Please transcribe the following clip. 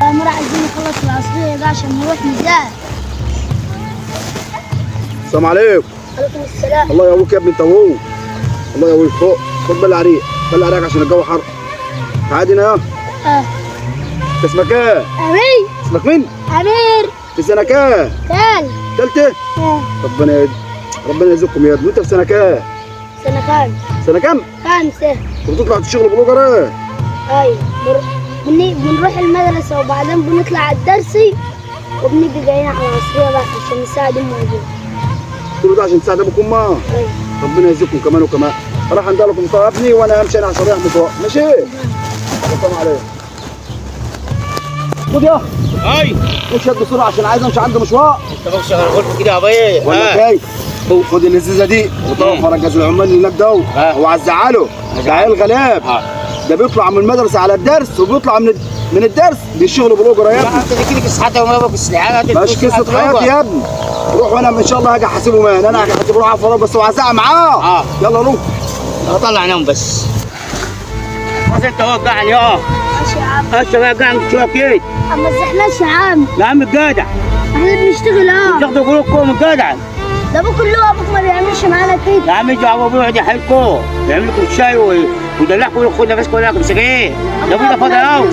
يا مرة عايزين نخلص العصرية ده عشان نروح نزار. السلام عليكم. عليكم السلام. الله يقويك يا ابني انت وهو. الله يقويك فوق. خد بالله عليك. بالله عليك عشان الجو حر. تعالى هنا يا. انت اسمك ايه؟ أمير. اسمك مين؟ أمير. في سنة كام؟ تالتة؟ ربنا يرزقكم يا ابني. وانت في سنة كام؟ سنة كام؟ سنة كام؟ 5. وبتطلع تشتغل بلوجر ايه؟ أيوة بنروح المدرسة وبعدين بنطلع على الدرسي وبنيجي جايين على العصرية بقى عشان نساعد أم وأبوه. كل ده عشان تساعد ابوك وامك؟ أيوة. ربنا يرزقكم كمان وكمان. راح عندكم يا ابني وانا همشي انا عشان رايح مشوار، ماشي؟ السلام عليكم. خد يا هاي امشي بسرعه عشان عايز امشي عندي مشوار. انت بقى شغال غرفه كده يا ابويا ولا جاي خد اللذيذه دي وطرف رجاز العمال اللي هناك ده هو عزعله ده عيل غلاب. ده بيطلع من المدرسه على الدرس وبيطلع من الدرس بيشتغلوا بلوجر يا ابني. انت كده قصه حياتي وما بقى السلاحات مش قصه حياتي يا ابني. روح وانا ان شاء الله هاجي احاسبه مان. انا هاجي احاسبه روح على الفراغ بس وعزعق معاه. يلا روح. اطلع نوم بس. بس انت وقعني ماشي يا عم. هسه بقى قاعد شو اكيد. ما تزحلقش يا عم. يا عم الجدع. احنا بنشتغل تاخدوا قلوبكم الجدع. ده ابوك كله ابوك ما بيعملش معانا كده. يا عم اجوا ابوي يقعد يحلكم يعمل لكم شاي ويدلعكم وياخد نفسكم وياكم سجاير. ده ابوي ده فاضي قوي.